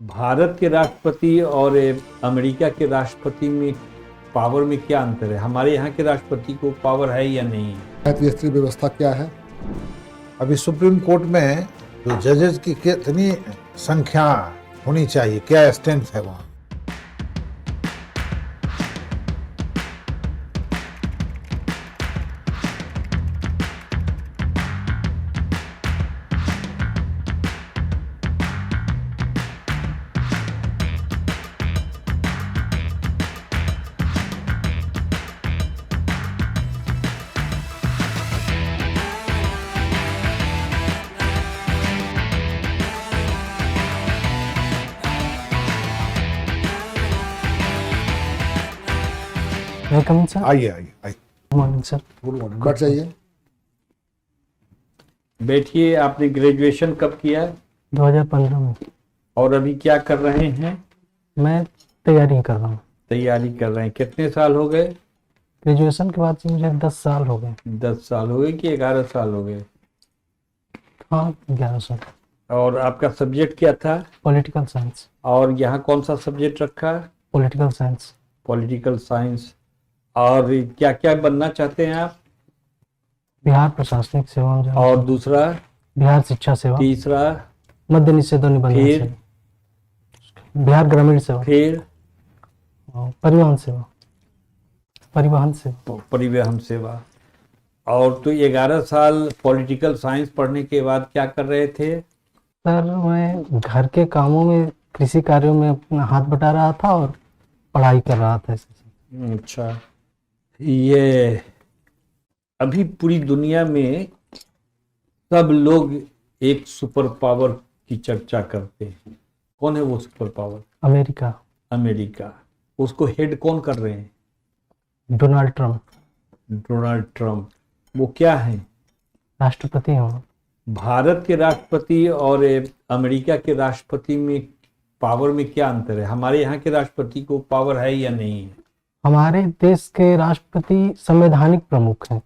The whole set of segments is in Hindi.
भारत के राष्ट्रपति और अमेरिका के राष्ट्रपति में पावर में क्या अंतर है? हमारे यहाँ के राष्ट्रपति को पावर है या नहीं है? तीसरी व्यवस्था क्या है? अभी सुप्रीम कोर्ट में जो जजेस की कितनी संख्या होनी चाहिए, क्या स्ट्रेंथ है वहाँ? Welcome sir. आइए आइए आइए। Good morning sir. Good morning. बैठ जाइए। बैठिए। आपने ग्रेजुएशन कब किया? 2015 में। और अभी क्या कर रहे हैं? मैं तैयारी कर रहा हूँ। तैयारी कर रहे हैं। कितने साल हो गए? ग्रेजुएशन के बाद से मुझे 10 साल हो गए। 10 साल हो गए कि 11 साल हो गए? हाँ, 11 साल। और आपका सब्जेक्ट क्या था? Political science. और यहाँ कौन सा सब्जेक्ट रखा? Political science. Political science. और क्या क्या बनना चाहते हैं आप? बिहार प्रशासनिक सेवा में जाना। और दूसरा? बिहार शिक्षा सेवा। तीसरा? मद्य निषेध निबंधन फिर? सेवा। बिहार ग्रामीण सेवा। फिर? और परिवहन सेवा। परिवहन सेवा। परिवहन सेवा। और तो 11 साल पॉलिटिकल साइंस पढ़ने के बाद क्या कर रहे थे? सर, मैं घर के कामों में, कृषि कार्यों में अपना हाथ बटा रहा था और पढ़ाई कर रहा था। अच्छा। ये अभी पूरी दुनिया में सब लोग एक सुपर पावर की चर्चा करते हैं। कौन है वो सुपर पावर? अमेरिका। अमेरिका। उसको हेड कौन कर रहे हैं? Donald Trump. Donald Trump. वो क्या है? राष्ट्रपति हूँ। भारत के राष्ट्रपति और अमेरिका के राष्ट्रपति में पावर में क्या अंतर है? हमारे यहाँ के राष्ट्रपति को पावर है या नहीं है? हमारे देश के राष्ट्रपति संवैधानिक प्रमुख हैं।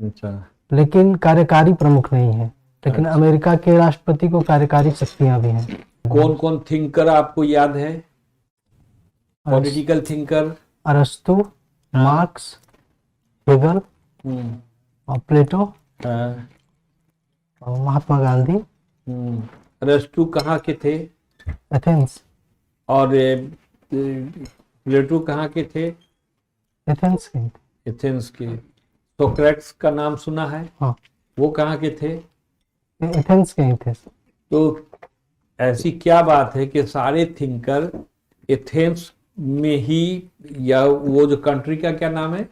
अच्छा। लेकिन कार्यकारी प्रमुख नहीं है। लेकिन अच्छा। अमेरिका के राष्ट्रपति को कार्यकारी शक्तियां भी हैं। कौन कौन थिंकर आपको याद है? Political thinker? अरस्तु, मार्क्स, हेगल और प्लेटो हाँ। और महात्मा गांधी। अरस्तु कहाँ के थे? एथेंस। और प्लेटो कहाँ के थे? एथेंस के। एथेंस के। सोक्रेट्स का नाम सुना है? हाँ। वो कहाँ के थे? एथेंस के ही थे। तो ऐसी क्या बात है कि सारे थिंकर एथेंस में ही, या वो जो कंट्री का क्या नाम है?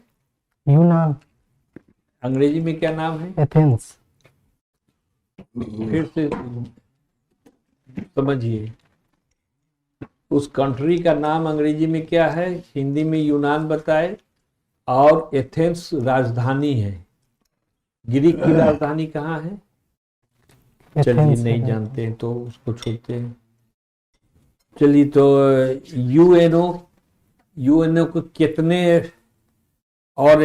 यूनान। अंग्रेजी में क्या नाम है? एथेंस। फिर से समझिए। उस कंट्री का नाम अंग्रेजी में क्या है? हिंदी में यूनान बताए। और एथेंस राजधानी है। ग्रीक की राजधानी कहाँ है? चलिए, नहीं जानते हैं तो उसको छोड़ते हैं। चलिए, तो यूएनओ को कितने, और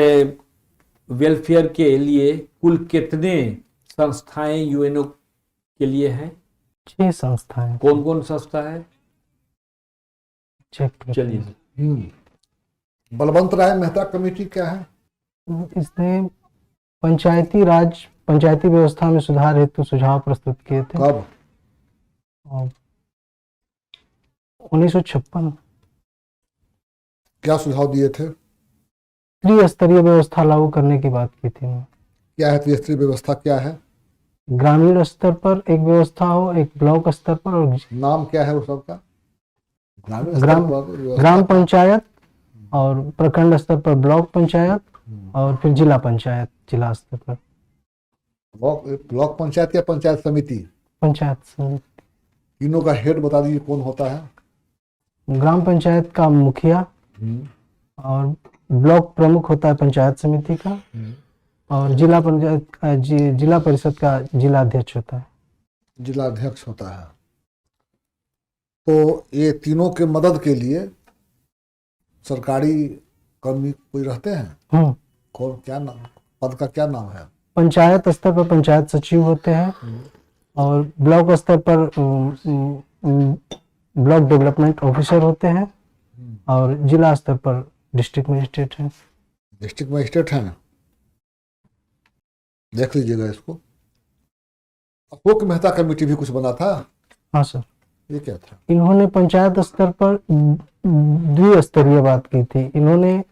वेलफेयर के लिए कुल कितने संस्थाएं यूएनओ के लिए हैं? 6 संस्थाएं। कौन कौन संस्था है? चलिए। बलवंत राय मेहता कमेटी क्या है? इसने पंचायती व्यवस्था में सुधार हेतु सुझाव प्रस्तुत किए थे। कब? 1956। क्या सुझाव दिए थे? त्रिस्तरीय व्यवस्था लागू करने की बात की थी। क्या है त्रिस्तरीय व्यवस्था? क्या है? ग्रामीण स्तर पर एक व्यवस्था हो, एक ब्लॉक स्तर पर, और नाम क्या है वो सबका? ग्राम पंचायत, और प्रखंड स्तर पर ब्लॉक पंचायत, और फिर जिला पंचायत, जिला स्तर पर ब्लॉक पंचायत या पंचायत समिति? पंचायत समिति। तीनों का हेड बता दीजिए, कौन होता है? ग्राम पंचायत का मुखिया, और ब्लॉक प्रमुख होता है पंचायत समिति का, और जिला पंचायत जिला परिषद का जिला अध्यक्ष होता है। जिला अध्यक्ष होता है। तो ये तीनों के मदद के लिए सरकारी कर्मी कोई रहते हैं? कौन, क्या नाम, पद का क्या नाम है? पंचायत स्तर पर पंचायत सचिव होते हैं, और ब्लॉक स्तर पर ब्लॉक डेवलपमेंट ऑफिसर होते हैं और जिला स्तर पर डिस्ट्रिक्ट मजिस्ट्रेट हैं। डिस्ट्रिक्ट मजिस्ट्रेट हैं, देख लीजिएगा इसको। अशोक मेहता कमेटी भी कुछ बना था, हाँ सर। ये क्या था? इन्होंने पंचायत स्तर पर द्विस्तरीय बात की थी। इन्होंने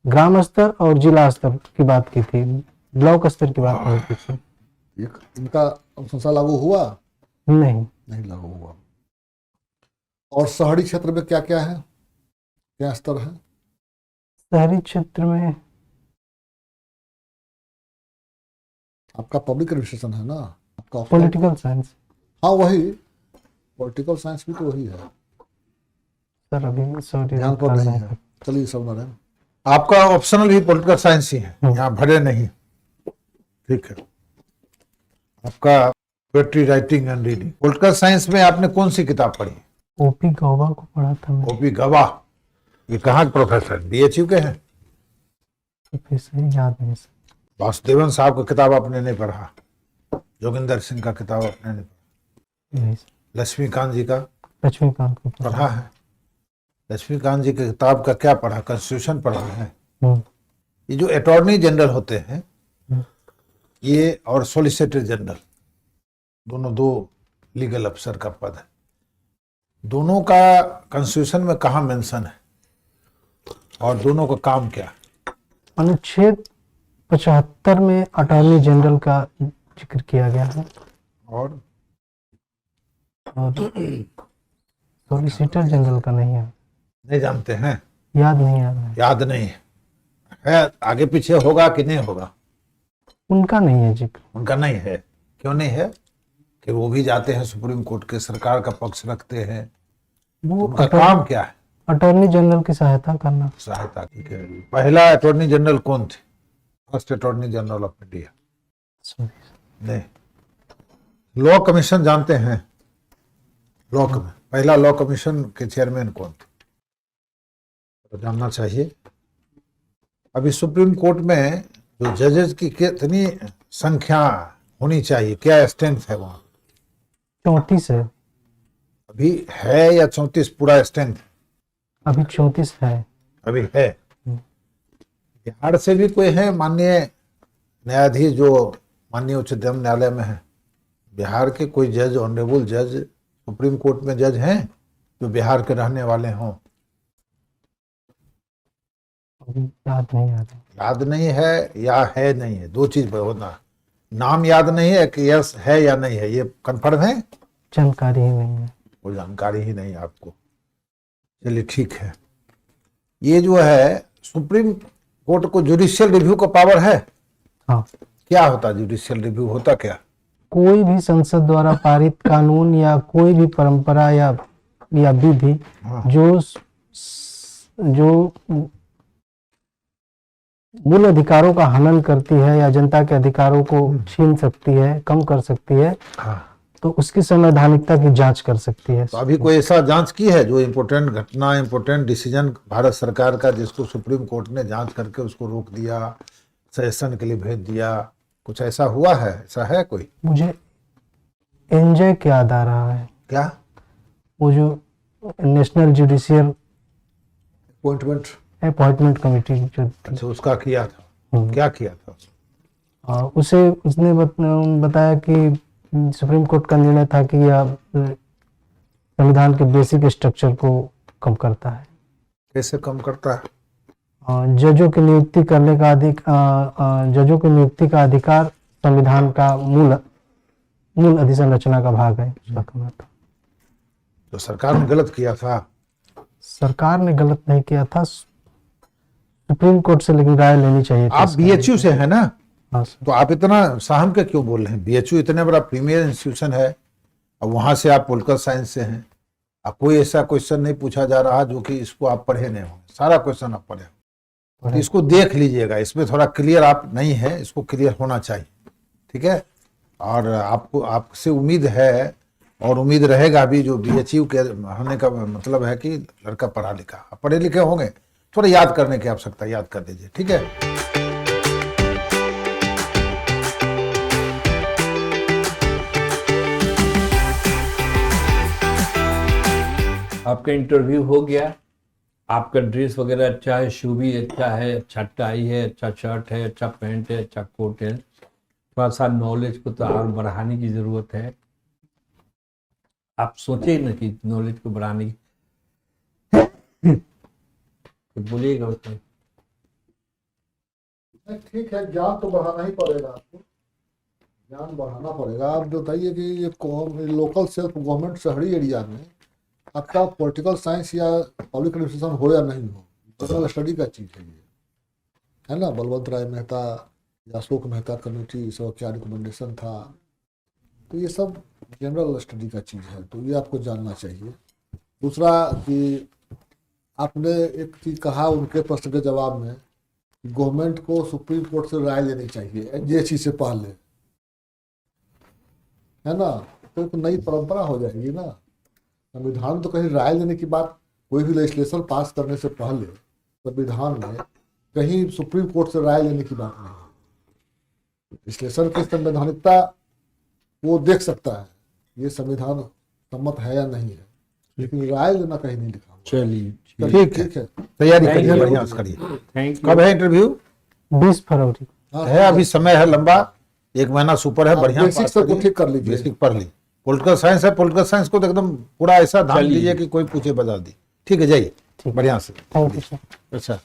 ग्राम स्तर और जिला स्तर की बात की थी, ब्लॉक स्तर की बात नहीं की थी। इनका अनुशंसा लागू हुआ? नहीं। नहीं लागू हुआ। और शहरी क्षेत्र में क्या क्या है, क्या स्तर है? शहरी क्षेत्र में आपका पब्लिक एडमिनिस्ट्रेशन है ना, आपका पॉलिटिकल साइंस। हाँ वही, पॉलिटिकल साइंस भी तो वही है सर अभी सॉरी ध्यान पर नहीं है। चलिए सब ना, आपका ऑप्शनल भी पॉलिटिकल साइंस ही है, यहाँ भरे नहीं। ठीक है। आपका poetry writing and reading. Political science में आपने कौन सी किताब पढ़ी? ओपी गौबा को पढ़ा था मैं। ओपी गवाह, ये कहाँ के प्रोफेसर? बीएचयू के हैं? प्रोफेसर याद नहीं सर। वासुदेवन साहब का किताब आपने नहीं पढ़ा? जोगिंदर सिंह का किताब आपने नहीं पढ़ा? नहीं सर। लक्ष्मीकांत जी का लक्ष्मीकांत को पढ़ा है? लक्ष्मीकांत जी की किताब का क्या पढ़ा? कॉन्स्टिट्यूशन पढ़ा है? ये जो अटॉर्नी जनरल होते हैं ये और सॉलिसिटर जनरल, दोनों दो लीगल अफसर का पद है। दोनों का कॉन्स्टिट्यूशन में कहाँ मेंशन है और दोनों का काम क्या है? अनुच्छेद 75 में अटॉर्नी जनरल का जिक्र किया गया है और सॉलिसिटर जनरल का नहीं है। नहीं जानते हैं? याद नहीं आ रहा है। याद नहीं है, आगे पीछे होगा कि नहीं होगा? उनका नहीं है जिक्र। उनका नहीं है। क्यों नहीं है? कि वो भी जाते हैं सुप्रीम कोर्ट के, सरकार का पक्ष रखते हैं। वो उनका काम क्या है? अटॉर्नी जनरल की सहायता करना। सहायता की। पहला अटॉर्नी जनरल कौन थे? First attorney general of India. नहीं। लॉ कमीशन जानते हैं? लॉ कमीशन, पहला लॉ कमीशन के चेयरमैन कौन थे? तो जानना चाहिए। अभी सुप्रीम कोर्ट में जो जजेस की कितनी संख्या होनी चाहिए, क्या स्ट्रेंथ है वहां? 34 है अभी है या 34 पूरा स्ट्रेंथ? अभी 34 है। अभी है। बिहार से भी कोई है माननीय न्यायाधीश जो माननीय उच्चतम न्यायालय में है? बिहार के कोई जज, ऑनरेबल जज सुप्रीम कोर्ट में जज हैं जो बिहार के रहने वाले हों? अभी याद नहीं आ रहा। याद नहीं है या है नहीं है, दो चीज होना। नाम याद नहीं है कि यस है या नहीं है, ये कंफर्म है? जानकारी ही नहीं है। वो जानकारी ही नहीं आपको। चलिए ठीक है। ये जो है सुप्रीम कोर्ट को जुडिशियल रिव्यू का पावर है? हाँ। क्या होता है जुडिशियल रिव्यू? होता क्या? कोई भी संसद द्वारा पारित कानून या कोई भी परंपरा या विधि जो मूल अधिकारों का हनन करती है या जनता के अधिकारों को छीन सकती है, कम कर सकती है, तो उसकी संवैधानिकता की जांच कर सकती है। तो अभी कोई ऐसा जांच की है जो इम्पोर्टेंट घटना, इम्पोर्टेंट डिसीजन भारत सरकार का जिसको सुप्रीम कोर्ट ने जांच करके उसको रोक दिया, सजेशन के लिए भेज दिया, कुछ ऐसा हुआ है? ऐसा है कोई? मुझे एनजे याद आ रहा है। क्या? वो जो नेशनल जुडिशियल अपॉइंटमेंट कमेटी जो अच्छा, उसका किया था। क्या किया था? उसने बताया कि सुप्रीम कोर्ट का निर्णय था कि यह संविधान के बेसिक स्ट्रक्चर को कम करता है। कैसे कम करता है? जजों की नियुक्ति करने का जजों की नियुक्ति का अधिकार संविधान का मूल अधिसंरचना का भाग है। तो सरकार ने गलत किया था? सरकार ने गलत नहीं किया था, सुप्रीम कोर्ट से लेकिन राय लेनी चाहिए। आप बीएचयू से है ना? हाँ सर। तो आप इतना सहम के क्यों बोल रहे हैं? बीएचयू इतने बड़ा प्रीमियर इंस्टीट्यूशन है और वहां से आप पॉलिटिकल साइंस से हैं। अब कोई ऐसा क्वेश्चन नहीं पूछा जा रहा जो कि इसको आप पढ़े नहीं हो, सारा क्वेश्चन आप पढ़े हो। तो इसको देख लीजिएगा, इसमें थोड़ा क्लियर आप नहीं है, इसको क्लियर होना चाहिए। ठीक है। और आपको आपसे उम्मीद है और उम्मीद रहेगा भी, जो बीएचयू के होने का मतलब है कि लड़का पढ़ा लिखा, पढ़े लिखे होंगे, थोड़ा याद करने की आवश्यकता, याद कर दीजिए। ठीक है। आपका इंटरव्यू हो गया, आपका ड्रेस वगैरह अच्छा है, शू भी अच्छा है, अच्छा टाई है, अच्छा शर्ट है, अच्छा पैंट है, अच्छा कोट है। थोड़ा सा नॉलेज को तो और बढ़ाने की जरूरत है। आप सोचे ना कि नॉलेज को बढ़ाने की, तो बोलिएगा उसमें। ठीक है, ज्ञान तो बढ़ाना ही पड़ेगा आपको, ज्ञान बढ़ाना पड़ेगा। आप बताइए कि ये लोकल सेल्फ गवर्नमेंट शहरी एरिया में आपका पॉलिटिकल साइंस या पब्लिक एडमिनिस्ट्रेशन हो या नहीं हो, जनरल स्टडी का चीज़ है ये, है ना। बलवंत राय मेहता या अशोक मेहता कमेटी सब क्या रिकमेंडेशन था, तो ये सब जनरल स्टडी का चीज़ है, तो ये आपको जानना चाहिए। दूसरा कि आपने एक चीज़ कहा उनके प्रश्न के जवाब में, गवर्नमेंट को सुप्रीम कोर्ट से राय लेनी चाहिए ये चीज़ से पहले, है ना। तो एक नई परंपरा हो जाएगी ना। संविधान तो कहीं राय लेने की बात, कोई भी लेजिस्लेशन पास करने से पहले संविधान में कहीं सुप्रीम कोर्ट से राय लेने की बात नहीं। लेजिस्लेशन की संवैधानिकता वो देख सकता है, ये संविधान सम्मत है या नहीं है, लेकिन राय लेना कहीं नहीं लिखा हुआ। चलिए ठीक है, तैयारी Thank करिए, you. बढ़िया से करिए। Thank you. कब है इंटरव्यू? 20 फरवरी। है अभी समय है लंबा, 1 महीना सुपर है, बढ़िया बेसिक सबको ठीक कर लीजिए। बेसिक पढ़ ली। पॉलिटिकल साइंस है, पॉलिटिकल साइंस को तो एकदम पूरा ऐसा ध्यान चलिए। दीजिए कि कोई पूछे बता दी। ठीक है, जाइए बढ़िया से। Thank you sir. अच्छा।